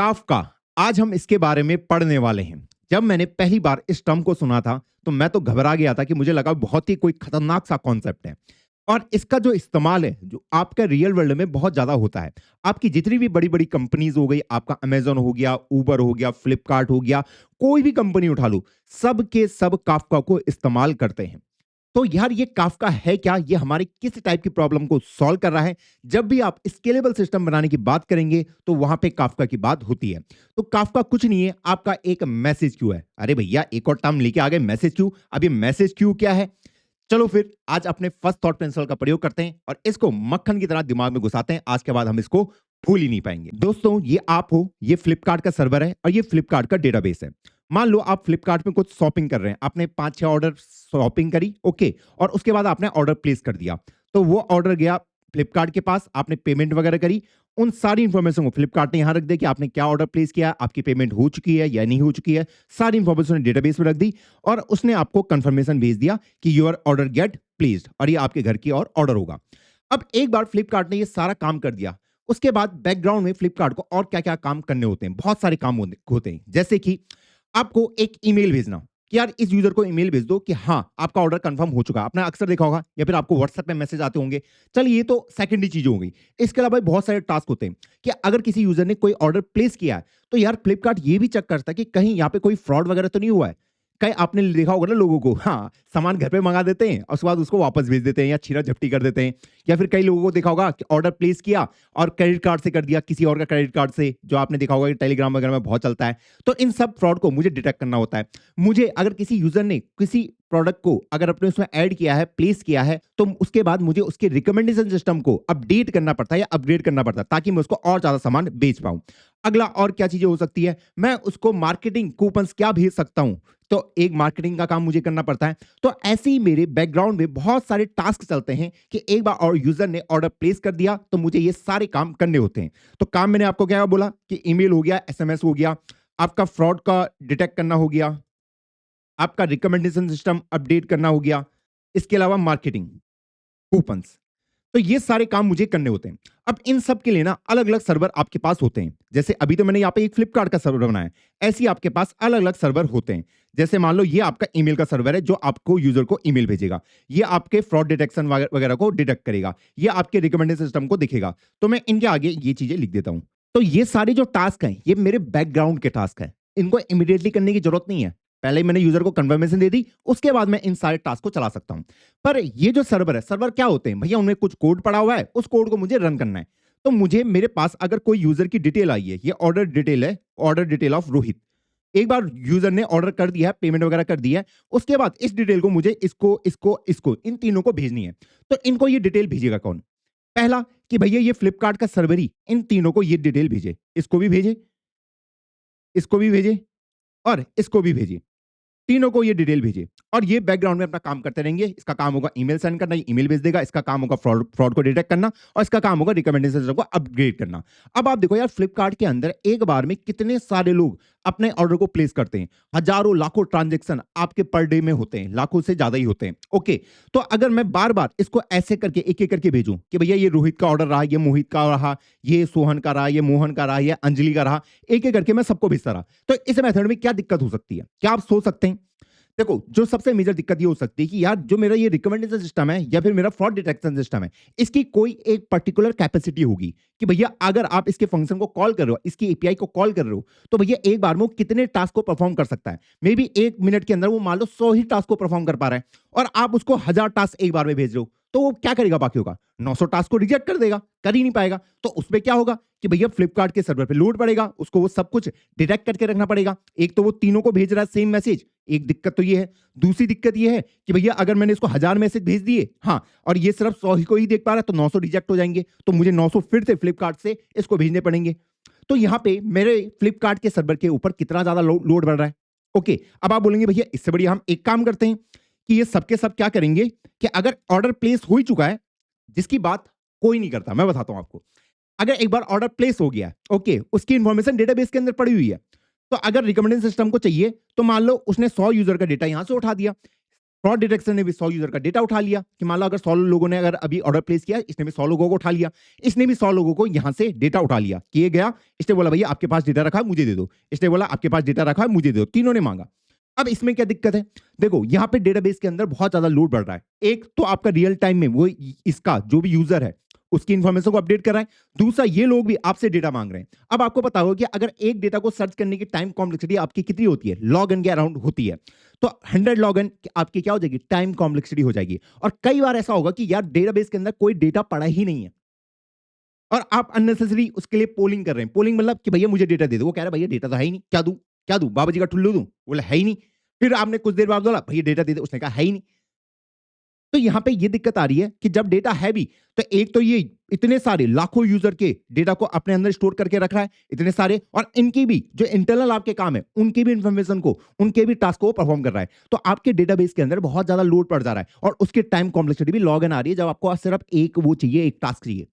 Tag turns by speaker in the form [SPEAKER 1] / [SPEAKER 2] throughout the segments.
[SPEAKER 1] Kafka. आज हम इसके बारे में पढ़ने वाले हैं। जब मैंने पहली बार इस टर्म को सुना था तो मैं तो घबरा गया था कि मुझे लगा बहुत ही कोई खतरनाक सा कॉन्सेप्ट है। और इसका जो इस्तेमाल है जो आपका रियल वर्ल्ड में बहुत ज्यादा होता है। आपकी जितनी भी बड़ी बड़ी कंपनीज हो गई, आपका अमेजोन हो गया, उबर हो गया, फ्लिपकार्ट हो गया, कोई भी कंपनी उठा लो, सब के सब काफका को इस्तेमाल करते हैं। तो यार ये काफका है क्या, ये हमारे किस टाइप की प्रॉब्लम को सॉल्व कर रहा है? जब भी आप स्केलेबल सिस्टम बनाने की बात करेंगे तो वहां पे काफका की बात होती है। तो काफका कुछ नहीं है, आपका एक मैसेज क्यू है। अरे भैया एक और टर्म लेके आ गए, मैसेज क्यू। अब ये मैसेज क्यू क्या है? चलो फिर आज अपने फर्स्ट थॉट प्रिंसिपल का प्रयोग करते हैं और इसको मक्खन की तरह दिमाग में घुसाते हैं। आज के बाद हम इसको भूल ही नहीं पाएंगे। दोस्तों ये आप हो, ये फ्लिपकार्ट का सर्वर है और ये फ्लिपकार्ट का डेटाबेस है। मान लो आप फ्लिपकार्ट में कुछ शॉपिंग कर रहे हैं, आपने 5-6 ऑर्डर शॉपिंग करी, ओके, और उसके बाद आपने ऑर्डर प्लेस कर दिया। तो वो ऑर्डर गया फ्लिपकार्ट के पास, आपने पेमेंट वगैरह करी। उन सारी इंफॉर्मेशन को फ्लिपकार्ट ने यहां रख दिया कि आपने क्या ऑर्डर प्लेस किया, आपकी पेमेंट हो चुकी है या नहीं हो चुकी है। सारी इंफॉर्मेशन डेटाबेस में रख दी और उसने आपको कंफर्मेशन भेज दिया कि योर ऑर्डर गेट प्लेस्ड, और ये आपके घर की और ऑर्डर होगा। अब एक बार फ्लिपकार्ट ने ये सारा काम कर दिया, उसके बाद बैकग्राउंड में फ्लिपकार्ट को और क्या क्या काम करने होते हैं, बहुत सारे काम होते हैं। जैसे कि आपको एक ईमेल भेजना कि यार इस यूजर को ईमेल भेज दो कि हाँ आपका ऑर्डर कंफर्म हो चुका। आपने अक्सर देखा होगा, या फिर आपको व्हाट्सएप में मैसेज आते होंगे। चलिए ये तो सेकेंडरी चीजें हो गई। इसके अलावा बहुत सारे टास्क होते हैं कि अगर किसी यूजर ने कोई ऑर्डर प्लेस किया है तो यार फ्लिपकार्ट ये भी चेक करता है कि कहीं यहाँ पे कोई फ्रॉड वगैरह तो नहीं हुआ है। कहीं आपने देखा होगा ना लोगों को, हाँ, सामान घर पे मंगा देते हैं और उसके बाद उसको वापस भेज देते हैं या छीना झपटी कर देते हैं। या फिर कई लोगों को देखा होगा कि ऑर्डर प्लेस किया और क्रेडिट कार्ड से कर दिया, किसी और का क्रेडिट कार्ड से, जो आपने देखा होगा कि टेलीग्राम वगैरह में बहुत चलता है। तो इन सब फ्रॉड को मुझे डिटेक्ट करना होता है। मुझे अगर किसी यूजर ने किसी प्रोडक्ट को अगर अपने उसमें ऐड किया है, प्लेस किया है, तो उसके बाद मुझे उसके रिकमेंडेशन सिस्टम को अपडेट करना पड़ता है या अपग्रेड करना पड़ता है ताकि मैं उसको और ज्यादा सामान बेच पाऊं। अगला और क्या चीजें हो सकती है, मैं उसको मार्केटिंग कूपन्स क्या भेज सकता हूं, तो एक मार्केटिंग का काम मुझे करना पड़ता है। तो ऐसे ही मेरे बैकग्राउंड में बहुत सारे टास्क चलते हैं कि एक बार और यूजर ने ऑर्डर प्लेस कर दिया तो मुझे ये सारे काम करने होते हैं। तो काम मैंने आपको क्या बोला कि ईमेल हो गया, एसएमएस हो गया, आपका फ्रॉड का डिटेक्ट करना हो गया, आपका रिकमेंडेशन सिस्टम अपडेट करना हो गया, इसके अलावा मार्केटिंग, कूपन्स। तो ये सारे काम मुझे करने होते हैं। अब इन सब के लिए ना अलग अलग सर्वर आपके पास होते हैं। जैसे अभी तो मैंने यहाँ पे एक फ्लिपकार्ट का सर्वर बनाया है, ऐसे ही आपके पास अलग अलग सर्वर होते हैं। जैसे मान लो ये आपका ईमेल का सर्वर है जो आपको यूजर को ईमेल भेजेगा, ये आपके फ्रॉड डिटेक्शन वगैरह को डिटेक्ट करेगा, ये आपके रिकमेंडेशन सिस्टम को दिखेगा। तो मैं इनके आगे ये चीजें लिख देता हूं। तो ये सारे जो टास्क हैं ये मेरे बैकग्राउंड के टास्क हैं, इनको इमीडिएटली करने की जरूरत नहीं है। पहले मैंने यूजर को कंफर्मेशन दे दी, उसके बाद मैं इन सारे टास्क को चला सकता हूं। पर ये जो सर्वर है, सर्वर क्या होते हैं भैया, उनमें कुछ कोड पड़ा हुआ है, उस कोड को मुझे रन करना है। तो मुझे मेरे पास अगर कोई यूजर की डिटेल आई है, ये ऑर्डर डिटेल है, ऑर्डर डिटेल ऑफ रोहित। एक बार यूजर ने ऑर्डर कर दिया है, पेमेंट वगैरह कर दिया है, उसके बाद इस डिटेल को मुझे इसको इसको इसको इन तीनों को भेजनी है। तो इनको ये डिटेल भेजेगा कौन? पहला कि भैया ये फ्लिपकार्ट का सर्वर ही इन तीनों को ये डिटेल भेजे, इसको भी भेजे, इसको भी भेजे और इसको भी भेजे। तीनों को ये डिटेल भेजे और ये बैकग्राउंड में अपना काम करते रहेंगे। इसका काम होगा ईमेल सेंड करना, ईमेल भेज देगा। इसका काम होगा फ्रॉड फ्रॉड को डिटेक्ट करना और इसका काम होगा रिकमेंडेशन सिस्टम को अपग्रेड करना। अब आप देखो यार, फ्लिपकार्ट के अंदर एक बार में कितने सारे लोग अपने ऑर्डर को प्लेस करते हैं। हजारों लाखों ट्रांजेक्शन आपके पर डे में होते हैं, लाखों से ज्यादा ही होते हैं। ओके, तो अगर मैं बार बार इसको ऐसे करके एक एक करके भेजूं कि भैया ये रोहित का ऑर्डर रहा, ये मोहित का रहा, ये सोहन का रहा, ये मोहन का रहा, ये अंजलि का रहा, एक एक करके मैं सबको भेजता रहा, तो इस मेथड में क्या दिक्कत हो सकती है? क्या आप सोच सकते हैं? देखो, जो सबसे मेजर दिक्कत ये हो सकती है कि यार जो मेरा ये रिकमेंडेशन सिस्टम है या फिर मेरा फ्रॉड डिटेक्शन सिस्टम है, इसकी कोई एक पर्टिकुलर कैपेसिटी होगी कि भैया अगर आप इसके फंक्शन को कॉल कर रहे हो, इसकी एपीआई को कॉल कर रहे हो, तो भैया एक बार में वो कितने टास्क को परफॉर्म कर सकता है। मे बी 1 मिनट के अंदर वो मान लो 100 ही टास्क को परफॉर्म कर पा रहा है और आप उसको 1000 टास्क एक बार में भेज रहे हो, तो वो क्या करेगा? बाकी होगा 900 टास्क को रिजेक्ट कर देगा, कर ही नहीं पाएगा। तो उसमें क्या होगा कि भैया फ्लिपकार्ट के सर्वर पे लोड पड़ेगा, उसको वो सब कुछ डिटेक्ट करके रखना पड़ेगा। एक तो वो तीनों को भेज रहा है सेम मैसेज, एक दिक्कत तो ये है। दूसरी दिक्कत ये है कि भैया अगर मैंने इसको 1000 मैसेज भेज दिए, हाँ, और ये सिर्फ 100 ही को ही देख पा रहा है, तो 900 रिजेक्ट हो जाएंगे, तो मुझे 900 फिर से फ्लिपकार्ट से इसको भेजने पड़ेंगे। तो यहां पे मेरे फ्लिपकार्ट के सर्वर के ऊपर कितना ज्यादा लोड बढ़ रहा है। ओके, अब आप बोलेंगे भैया इससे बढ़िया हम एक काम करते हैं कि ये सबके सब क्या करेंगे कि अगर ऑर्डर प्लेस हो ही चुका है, जिसकी बात कोई नहीं करता, मैं बताता हूं आपको। अगर एक बार ऑर्डर प्लेस हो गया, ओके, उसकी इंफॉर्मेशन डेटाबेस के अंदर पड़ी हुई है, तो अगर रिकमेंडेशन सिस्टम को चाहिए तो मान लो उसने 100 यूजर का डेटा यहां से उठा दिया, फ्रॉड डिटेक्शन ने भी 100 यूजर का डेटा उठा लिया कि मान लो अगर 100 लोगों ने अगर अभी ऑर्डर प्लेस किया, इसने भी 100 लोगों को उठा लिया, इसने भी 100 लोगों को यहां से डेटा उठा लिया कि ये गया, इसने बोला भैया आपके पास डेटा रखा है मुझे दे दो, इसने बोला आपके पास डेटा रखा है मुझे दे दो, तीनों ने मांगा। अब इसमें क्या दिक्कत है? देखो यहाँ पे डेटाबेस के अंदर बहुत ज्यादा लोड बढ़ रहा है। एक तो आपका रियल टाइम में वो इसका जो भी यूजर है उसकी इंफॉर्मेशन को अपडेट कर रहा है, दूसरा ये लोग भी आपसे डेटा मांग रहे हैं। अब आपको पता होगा कि अगर एक डेटा को सर्च करने की टाइम कॉम्प्लेक्सिटी आपकी कितनी होती है, लॉग एन के अराउंड होती है, तो 100 लॉग एन आपकी क्या हो जाएगी, टाइम कॉम्प्लेक्सिटी हो जाएगी। और कई बार ऐसा होगा कि यार डेटाबेस के अंदर कोई डेटा पड़ा ही नहीं है और आप अननेसेसरी उसके लिए पोलिंग कर रहे हैं। पोलिंग मतलब कि भैया मुझे डेटा दे दो, वो कह रहा है भैया डेटा तो है ही नहीं, क्या दूं, क्या दूं, बाबा जी का टुल्लू दूं, बोला है ही नहीं। फिर आपने कुछ देर बाद बोला भैया डेटा दे दे, उसने कहा है ही नहीं। तो यहां पे ये दिक्कत आ रही है कि जब डेटा है भी तो एक तो ये इतने सारे लाखों यूजर के डेटा को अपने अंदर स्टोर करके रख रहा है, इतने सारे, और इनकी भी जो इंटरनल आपके काम है उनकी भी इंफॉर्मेशन को, उनके भी टास्क को परफॉर्म कर रहा है। तो आपके डेटाबेस के अंदर बहुत ज्यादा लोड पड़ जा रहा है और उसकी टाइम कॉम्प्लेक्सिटी भी लॉग इन आ रही है जब आपको सिर्फ एक वो चाहिए, एक टास्क चाहिए।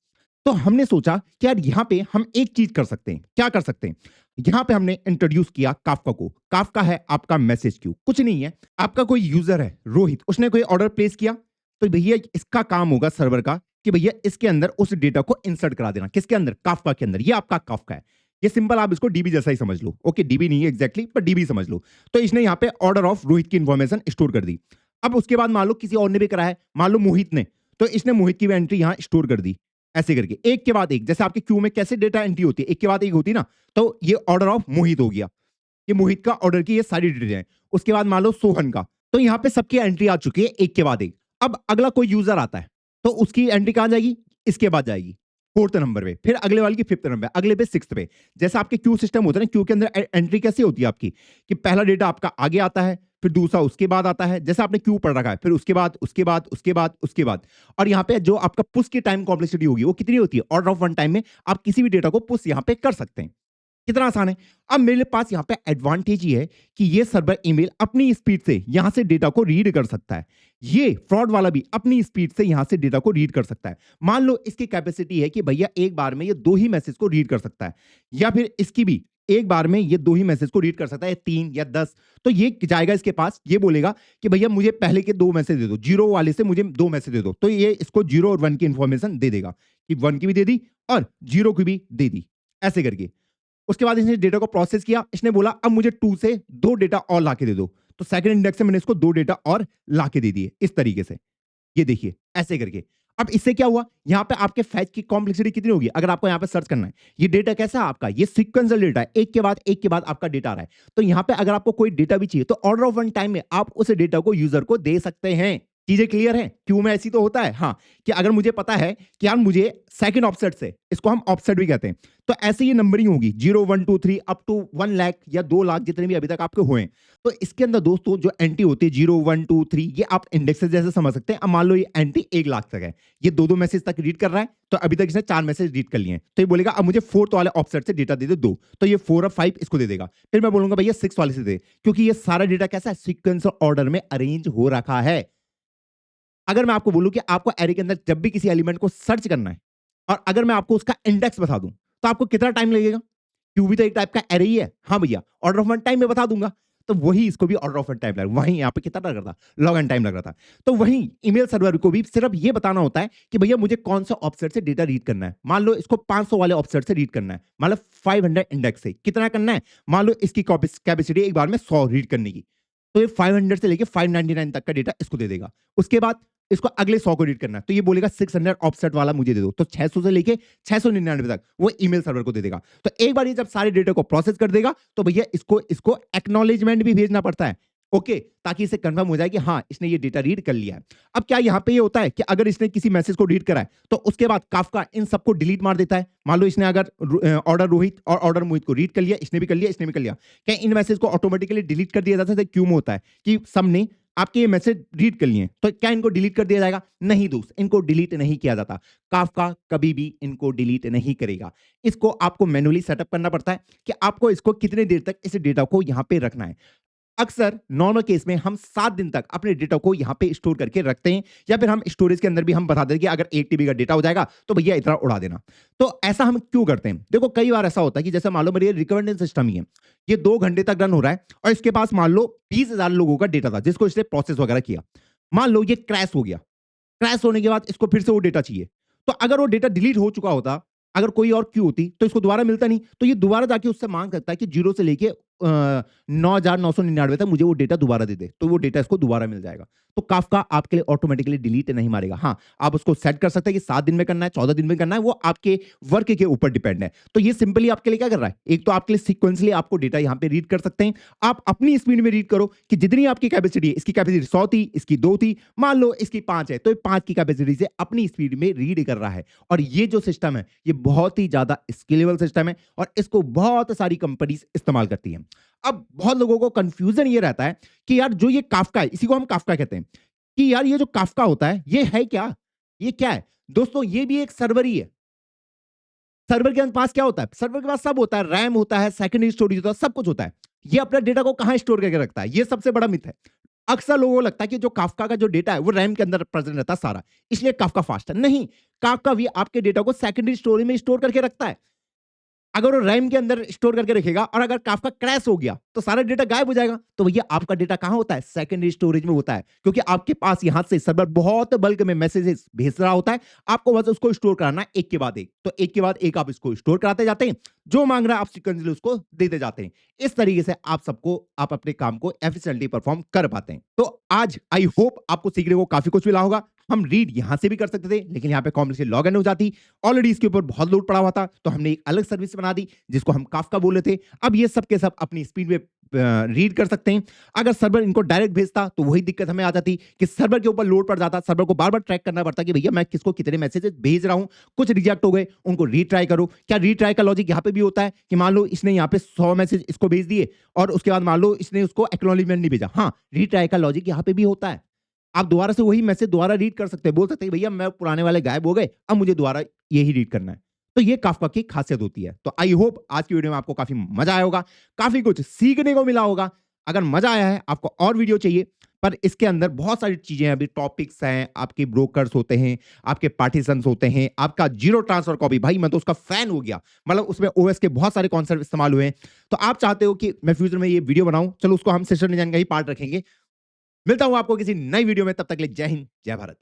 [SPEAKER 1] तो हमने सोचा कि यार यहाँ पे हम एक चीज कर सकते हैं। क्या कर सकते हैं? यहाँ पे हमने इंट्रोड्यूस किया काफका को। काफका है आपका मैसेज क्यू। कुछ नहीं है, आपका कोई यूजर है रोहित, उसने कोई ऑर्डर प्लेस किया, तो भैया इसका काम होगा सर्वर का कि भैया इसके अंदर उस डेटा को इंसर्ट करा देना। किसके अंदर? काफका के अंदर। ये आपका काफका है। ये सिंपल, आप इसको डीबी जैसा ही समझ लो। ओके, डीबी नहीं है एग्जैक्टली, पर डीबी समझ लो। तो इसने यहाँ पे ऑर्डर ऑफ रोहित की इंफॉर्मेशन स्टोर कर दी। अब उसके बाद मान लो किसी और ने भी करा है, मान लो मोहित ने, तो इसने मोहित की भी एंट्री यहाँ स्टोर कर दी। ऐसे करके एक के बाद एक, जैसे आपके क्यू में कैसे डेटा एंट्री होती है, एक के बाद एक होती है ना, तो ये ऑर्डर ऑफ मोहित हो गया। ये मोहित का ऑर्डर की ये सारी डिटेल है। उसके बाद मान लो सोहन का, तो यहाँ पे सबकी एंट्री आ चुकी है एक के बाद एक। अब अगला कोई यूजर आता है तो उसकी एंट्री कहां जाएगी? इसके बाद जाएगी फोर्थ नंबर पे, फिर अगले वाले की फिफ्थ नंबर, अगले पे सिक्स्थ पे। जैसे आपके क्यू सिस्टम होता है ना, क्यू के अंदर एंट्री कैसी होती है आपकी कि पहला डेटा आपका आगे आता है, फिर दूसरा उसके बाद आता है, जैसे आपने क्यू पढ़ रखा है, फिर उसके बाद उसके बाद उसके बाद उसके बाद। और यहाँ पे जो आपका पुश की टाइम कॉम्प्लेक्सिटी होगी वो कितनी होती है? ऑर्डर ऑफ वन टाइम में आप किसी भी डेटा को पुश यहाँ पे कर सकते हैं। कितना आसान है। अब मेरे पास यहां पे एडवांटेज ये है कि ये सर्वर ईमेल अपनी स्पीड से यहां से डेटा को रीड कर सकता है। ये फ्रॉड वाला भी अपनी स्पीड से यहां से डेटा को रीड कर सकता है। मान लो इसकी कैपेसिटी है कि भैया एक बार में ये 2 ही मैसेज को रीड कर सकता है, या फिर इसकी भी एक बार में ये 2 ही मैसेज को रीड कर सकता है, 3 या 10। तो ये जाएगा इसके पास, ये बोलेगा कि भैया मुझे पहले के 2 मैसेज दे दो, 0 वाले से मुझे 2 मैसेज दे दो। तो ये इसको 0 और 1 की इंफॉर्मेशन दे देगा कि 1 की भी दे दी और 0 की भी दे दी, ऐसे करके। उसके बाद इसने डेटा को प्रोसेस किया, इसने बोला अब मुझे 2 से 2 डेटा और लाके दे दो। तो सेकंड इंडेक्स से मैंने इसको 2 डेटा और लाके दे दिए इस तरीके से। ये देखिए ऐसे करके। अब इससे क्या हुआ, यहां पे आपके फैच की कॉम्प्लेक्सिटी कितनी होगी अगर आपको यहां पे सर्च करना है। ये डेटा कैसा है आपका, ये सीक्वेंशियल डेटा है, एक के बाद आपका डेटा आ रहा है। तो यहां पे अगर आपको कोई डेटा भी चाहिए तो ऑर्डर ऑफ वन टाइम में आप उस डेटा को यूजर को दे सकते हैं। चीजें क्लियर है? क्यों में ऐसी तो होता है हाँ, कि अगर मुझे पता है कि यार मुझे सेकंड ऑफसेट से, इसको हम ऑफसेट भी कहते हैं, तो ऐसे ये नंबरिंग होगी 0 1 2 3 अप टू 1 लाख या 2 लाख जितने भी अभी तक आपके हुए हैं। तो इसके अंदर दोस्तों जो एंट्री होती है 0 1 2 3, ये आप इंडेक्सेस जैसे समझ सकते हैं। अब मान लो ये एंट्री 1 लाख तक है, ये 2 मैसेज तक रीड कर रहा है, तो अभी तक इसने 4 मैसेज रीड कर लिए हैं। तो ये बोलेगा अब मुझे फोर्थ वाले ऑफसेट से डेटा दे दे 2, तो ये 4 और 5 इसको दे देगा। फिर मैं बोलूंगा भैया 6 वाले से दे, क्योंकि ये सारा डेटा कैसा है, सीक्वेंस ऑर्डर में अरेंज हो रखा है। अगर मैं आपको बोलूं कि आपको एरे के अंदर जब भी किसी एलिमेंट को सर्च करना है और अगर मैं आपको उसका इंडेक्स बता दूं तो आपको कितना टाइम लगेगा? क्यों भी तो एक टाइप का एरे ही है। हाँ भैया, ऑर्डर ऑफ वन टाइम में बता दूंगा, तो वही इसको भी ऑर्डर ऑफ वन टाइम लगा। वहीं यहाँ पे कितना लग रहा था, लॉग एन टाइम लग रहा था। तो वहीं ईमेल सर्वर को भी सिर्फ ये बताना होता है कि भैया मुझे कौन सा ऑफसेट से डेटा रीड करना है। मान लो इसको 500 वाले ऑफसेट से रीड करना है, मतलब 500 इंडेक्स से कितना करना है, मान लो इसकी कैपेसिटी एक बार में 100 रीड करने की, तो ये 500 से लेके 599 तक का डेटा इसको दे देगा। उसके बाद इसको अगले 100 को रीड करना है, तो ये बोलेगा 600 ऑफसेट वाला मुझे दे दो, तो 600 से लेके 699 तक वो ईमेल सर्वर को दे देगा। तो एक बार ये जब सारे डेटा को प्रोसेस कर देगा तो भैया इसको इसको एक्नॉलेजमेंट भी भेजना पड़ता है, ओके, ताकि इसे कंफर्म हो जाए कि हाँ इसने ये डेटा रीड कर लिया है। अब क्या यहाँ पे ये होता है कि अगर इसने किसी मैसेज को रीड करा है तो उसके बाद काफका इन सबको डिलीट मार देता है। मान लो इसने अगर ऑर्डर रोहित और ऑर्डर मोहित को रीड कर लिया, इसने भी कर लिया, इसने भी कर लिया, क्या इन मैसेज को ऑटोमेटिकली डिलीट कर दिया जाता है? क्यों में होता है कि सबने आपके ये मैसेज रीड कर लिए, तो क्या इनको डिलीट कर दिया जाएगा? नहीं दोस्त, इनको डिलीट नहीं किया जाता। काफका कभी भी इनको डिलीट नहीं करेगा। इसको आपको मैन्युअली सेटअप करना पड़ता है कि आपको इसको कितने देर तक इस डेटा को यहां पे रखना है। अक्सर नॉर्मल केस में हम 7 दिन तक अपने डेटा को यहाँ पे स्टोर करके रखते हैं, या फिर हम स्टोरेज के अंदर भी हम बता देते हैं कि अगर 1 टीबी का डेटा हो जाएगा तो भैया इतना उड़ा देना। तो ऐसा हम क्यों करते हैं? देखो कई बार ऐसा होता है कि जैसे मान लो मेरी रिकमेंडेशन सिस्टम ही है, ये 2 घंटे तक रन हो रहा है और इसके पास मान लो 20,000 लोगों का डेटा था जिसको इसने प्रोसेस वगैरह किया। मान लो ये क्रैश हो गया, क्रैश होने के बाद इसको फिर से वो डेटा चाहिए। तो अगर वो डेटा डिलीट हो चुका होता, अगर कोई और क्यू होती तो इसको दोबारा मिलता नहीं। तो ये दोबारा जाके उससे मांग सकता है कि 0 से लेके 9,999 तक मुझे वो डेटा दोबारा दे दे, तो वो डेटा इसको दोबारा मिल जाएगा। तो काफका आपके लिए ऑटोमेटिकली डिलीट नहीं मारेगा। हाँ, आप उसको सेट कर सकते हैं कि 7 दिन में करना है, 14 दिन में करना है, वो आपके वर्क के ऊपर डिपेंड है। तो ये सिंपली आपके लिए क्या कर रहा है? एक तो आपके लिए सीक्वेंसली आपको डेटा यहाँ पे रीड कर सकते हैं। आप अपनी स्पीड में रीड करो कि जितनी आपकी कैपेसिटी है, इसकी कैपेसिटी 100 थी, इसकी 2 थी, मान लो इसकी 5 है, तो 5 की कैपेसिटी से अपनी स्पीड में रीड कर रहा है। और ये जो सिस्टम है, ये बहुत ही ज्यादा स्केलेबल सिस्टम है और इसको बहुत सारी कंपनीज इस्तेमाल करती हैं। अब बहुत लोगों को कंफ्यूजन ये रहता है कि यार जो ये काफका है, इसी को हम काफका कहते हैं, कि यार ये जो काफका होता है ये है क्या? ये क्या है? दोस्तों ये भी एक सर्वर ही है। सर्वर के पास क्या होता है? सर्वर के पास सब होता है, रैम होता है, सेकेंडरी स्टोरेज होता है, सब कुछ होता है। ये अपना डेटा को कहां स्टोर करके रखता है? ये सबसे बड़ा मिथ है। अक्सर लोगों को लगता है कि जो काफका का जो डेटा है वो रैम के अंदर प्रेजेंट रहता है सारा, इसलिए काफका फास्ट है। नहीं, काफका भी आपके डेटा को सेकेंडरी स्टोरेज में स्टोर करके रखता है। अगर वो रैम के अंदर स्टोर करके रखेगा और अगर काफका क्रैश हो गया तो सारा डेटा गायब हो जाएगा। तो भैया आपका डेटा कहां होता है? सेकेंडरी स्टोरेज में होता है, क्योंकि आपके पास यहां से सर्वर बहुत बल्क में मैसेजेस भेज रहा होता है, आपको बस उसको स्टोर कराना है एक के बाद एक। तो एक के बाद एक आप इसको स्टोर कराते जाते हैं, जो मांग रहा है आप सीक्वेंसली उसको देते जाते हैं। इस तरीके से आप अपने काम को एफिशिएंटली परफॉर्म कर पाते हैं। तो आज आई होप आपको सीखने को काफी कुछ मिला होगा। हम रीड यहां से भी कर सकते थे, लेकिन यहां पे कॉम्प्लेक्स लॉग इन हो जाती, ऑलरेडी इसके ऊपर बहुत लोड पड़ा हुआ था, तो हमने एक अलग सर्विस बना दी जिसको हम काफका बोले थे। अब ये सब के सब अपनी स्पीड में रीड कर सकते हैं। अगर सर्वर इनको डायरेक्ट भेजता तो वही दिक्कत हमें आ जाती कि सर्वर के ऊपर लोड पड़ जाता, सर्वर को बार बार ट्रैक करना पड़ता कि भैया मैं किसको कितने मैसेजेस भेज रहा हूं, कुछ रिजेक्ट हो गए उनको रीट्राई करो। क्या रीट्राई का लॉजिक यहां पे भी होता है कि मान लो इसने यहां पे 100 मैसेज इसको भेज दिए और उसके बाद मान लो इसने उसको एक्नॉलेजमेंट नहीं भेजा? हाँ, रीट्राई का लॉजिक यहां पे भी होता है। आप दोबारा से वही मैसेज दोबारा रीड कर सकते हैं, बोल सकते हैं भैया मैं पुराने वाले गायब हो गए, अब मुझे दोबारा यही रीड करना है। तो ये काफका की खासियत होती है। तो आई होप आज की वीडियो में आपको काफी मजा आया होगा, काफी कुछ सीखने को मिला होगा। अगर मजा आया है, आपको और वीडियो चाहिए, पर इसके अंदर बहुत सारी चीजें हैं, अभी टॉपिक्स हैं, आपके ब्रोकर्स होते हैं, आपके पार्टीशंस होते हैं, आपका जीरो ट्रांसफर कॉपी, भाई मैं तो उसका फैन हो गया, मतलब उसमें ओएस के बहुत सारे कॉन्सेप्ट इस्तेमाल हुए हैं। तो आप चाहते हो कि मैं फ्यूचर में ये वीडियो बनाऊं, चलो उसको हम सिस्टम डिजाइन का ही पार्ट रखेंगे। मिलता हूं आपको किसी नई वीडियो में, तब तक के लिए जय हिंद, जय भारत।